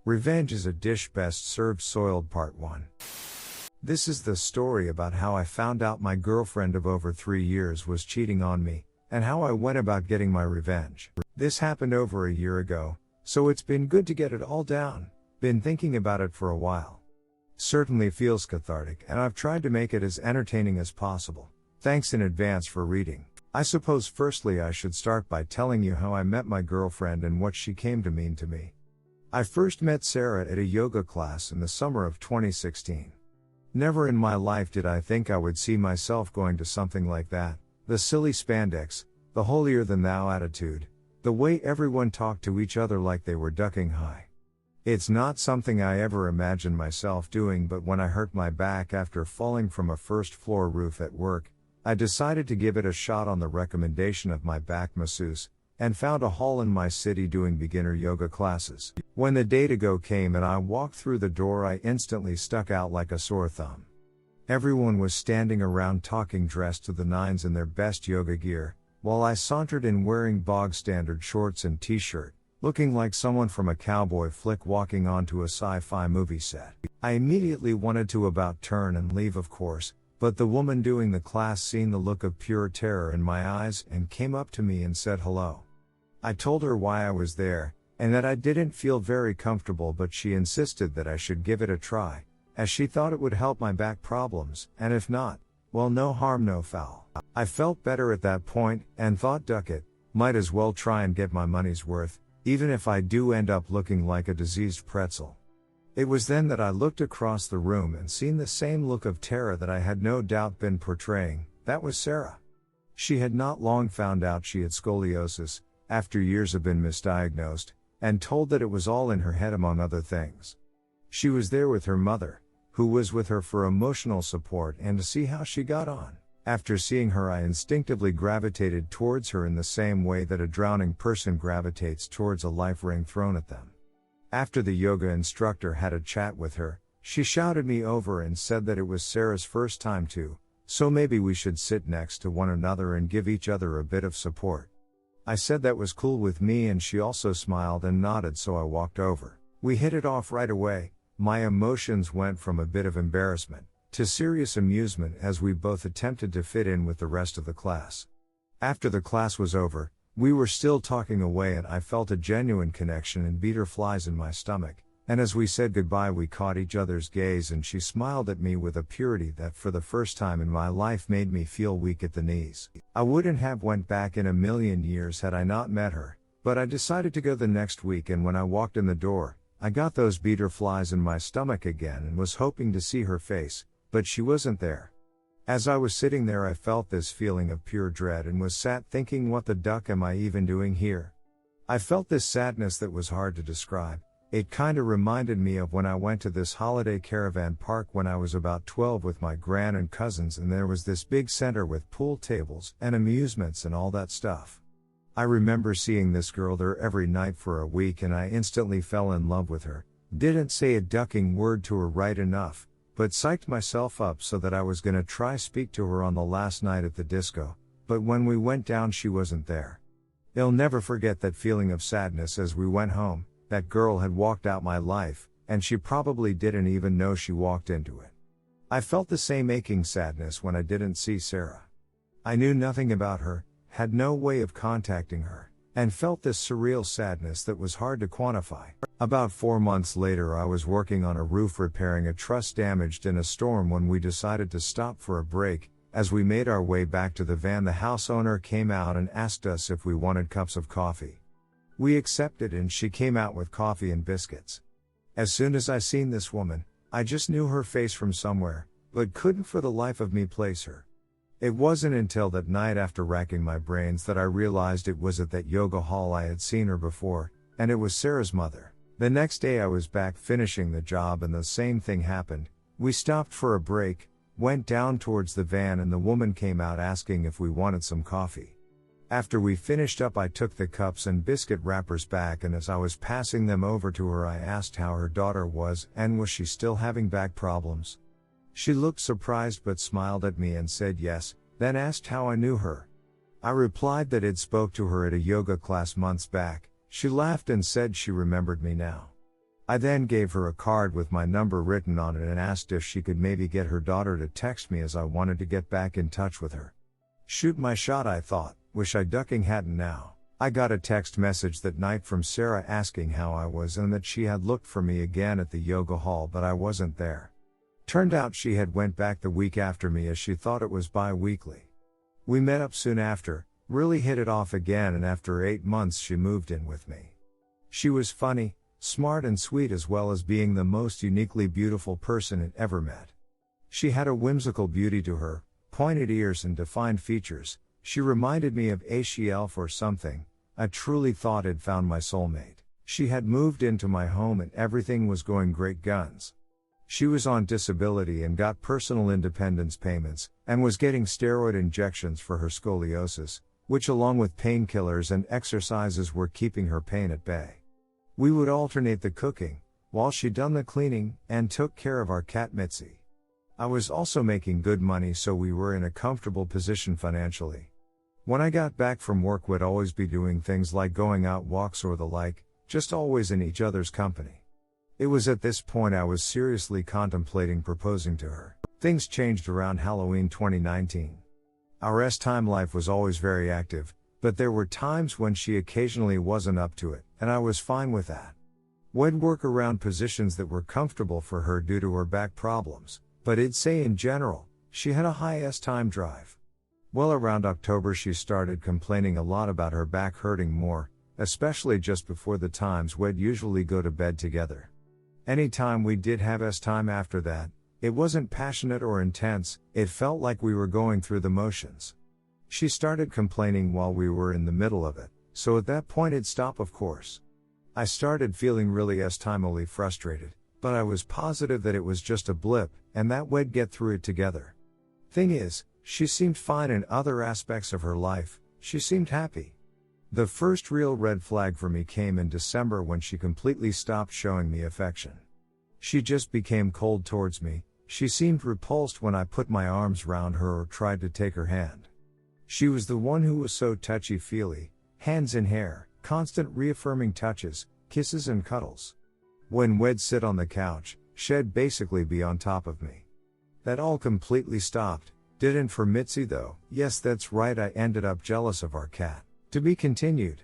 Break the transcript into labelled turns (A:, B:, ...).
A: Revenge is a dish best served soiled Part 1. This is the story about how I found out my girlfriend of over 3 years was cheating on me, and how I went about getting my revenge. This happened over a year ago, so it's been good to get it all down. Been thinking about it for a while. Certainly feels cathartic, and I've tried to make it as entertaining as possible. Thanks in advance for reading. I suppose firstly I should start by telling you how I met my girlfriend and what she came to mean to me. I first met Sarah at a yoga class in the summer of 2016. Never in my life did I think I would see myself going to something like that. The silly spandex, the holier-than-thou attitude, the way everyone talked to each other like they were ducking high. It's not something I ever imagined myself doing, but when I hurt my back after falling from a first-floor roof at work, I decided to give it a shot on the recommendation of my back masseuse, and found a hall in my city doing beginner yoga classes. When the day to go came and I walked through the door, I instantly stuck out like a sore thumb. Everyone was standing around talking, dressed to the nines in their best yoga gear, while I sauntered in wearing bog-standard shorts and t-shirt, looking like someone from a cowboy flick walking onto a sci-fi movie set. I immediately wanted to about turn and leave, of course, but the woman doing the class seen the look of pure terror in my eyes and came up to me and said hello. I told her why I was there, and that I didn't feel very comfortable, but she insisted that I should give it a try, as she thought it would help my back problems, and if not, well, no harm no foul. I felt better at that point, and thought, duck it, might as well try and get my money's worth, even if I do end up looking like a diseased pretzel. It was then that I looked across the room and seen the same look of terror that I had no doubt been portraying. That was Sarah. She had not long found out she had scoliosis, after years of been misdiagnosed, and told that it was all in her head among other things. She was there with her mother, who was with her for emotional support and to see how she got on. After seeing her, I instinctively gravitated towards her in the same way that a drowning person gravitates towards a life ring thrown at them. After the yoga instructor had a chat with her, she shouted me over and said that it was Sarah's first time too, so maybe we should sit next to one another and give each other a bit of support. I said that was cool with me, and she also smiled and nodded, so I walked over. We hit it off right away. My emotions went from a bit of embarrassment to serious amusement as we both attempted to fit in with the rest of the class. After the class was over, we were still talking away and I felt a genuine connection and butterflies in my stomach, and as we said goodbye we caught each other's gaze and she smiled at me with a purity that for the first time in my life made me feel weak at the knees. I wouldn't have went back in a million years had I not met her, but I decided to go the next week, and when I walked in the door, I got those butterflies in my stomach again and was hoping to see her face, but she wasn't there. As I was sitting there, I felt this feeling of pure dread and was sat thinking, what the duck am I even doing here? I felt this sadness that was hard to describe. It kinda reminded me of when I went to this holiday caravan park when I was about 12 with my gran and cousins, and there was this big center with pool tables and amusements and all that stuff. I remember seeing this girl there every night for a week and I instantly fell in love with her. Didn't say a ducking word to her right enough, but psyched myself up so that I was gonna try speak to her on the last night at the disco, but when we went down she wasn't there. I'll never forget that feeling of sadness as we went home. That girl had walked out my life, and she probably didn't even know she walked into it. I felt the same aching sadness when I didn't see Sarah. I knew nothing about her, had no way of contacting her, and felt this surreal sadness that was hard to quantify. About 4 months later, I was working on a roof repairing a truss damaged in a storm when we decided to stop for a break. As we made our way back to the van, the house owner came out and asked us if we wanted cups of coffee. We accepted and she came out with coffee and biscuits. As soon as I seen this woman, I just knew her face from somewhere, but couldn't for the life of me place her. It wasn't until that night, after racking my brains, that I realized it was at that yoga hall I had seen her before, and it was Sarah's mother. The next day I was back finishing the job and the same thing happened. We stopped for a break, went down towards the van, and the woman came out asking if we wanted some coffee. After we finished up, I took the cups and biscuit wrappers back, and as I was passing them over to her, I asked how her daughter was and was she still having back problems. She looked surprised but smiled at me and said yes, then asked how I knew her. I replied that I'd spoke to her at a yoga class months back. She laughed and said she remembered me now. I then gave her a card with my number written on it and asked if she could maybe get her daughter to text me as I wanted to get back in touch with her. Shoot my shot, I thought, wish I ducking hadn't now. I got a text message that night from Sarah asking how I was and that she had looked for me again at the yoga hall but I wasn't there. Turned out she had went back the week after me as she thought it was bi-weekly. We met up soon after, really hit it off again, and after 8 months she moved in with me. She was funny, smart and sweet, as well as being the most uniquely beautiful person I'd ever met. She had a whimsical beauty to her, pointed ears and defined features. She reminded me of Ashiel or something. I truly thought I'd found my soulmate. She had moved into my home and everything was going great guns. She was on disability and got personal independence payments, and was getting steroid injections for her scoliosis, which along with painkillers and exercises were keeping her pain at bay. We would alternate the cooking, while she done the cleaning, and took care of our cat Mitzi. I was also making good money, so we were in a comfortable position financially. When I got back from work, we'd always be doing things like going out walks or the like, just always in each other's company. It was at this point I was seriously contemplating proposing to her. Things changed around Halloween 2019. Our S-time life was always very active, but there were times when she occasionally wasn't up to it, and I was fine with that. We'd work around positions that were comfortable for her due to her back problems, but I'd say in general, she had a high S-time drive. Well, around October she started complaining a lot about her back hurting more, especially just before the times we'd usually go to bed together. Anytime we did have S-time after that, it wasn't passionate or intense, it felt like we were going through the motions. She started complaining while we were in the middle of it, so at that point it'd stop, of course. I started feeling really S-timely frustrated, but I was positive that it was just a blip, and that we'd get through it together. Thing is, she seemed fine in other aspects of her life, she seemed happy. The first real red flag for me came in December when she completely stopped showing me affection. She just became cold towards me. She seemed repulsed when I put my arms round her or tried to take her hand. She was the one who was so touchy-feely, hands in hair, constant reaffirming touches, kisses and cuddles. When we'd sit on the couch, she'd basically be on top of me. That all completely stopped. Didn't for Mitzi though. Yes, that's right, I ended up jealous of our cat. To be continued.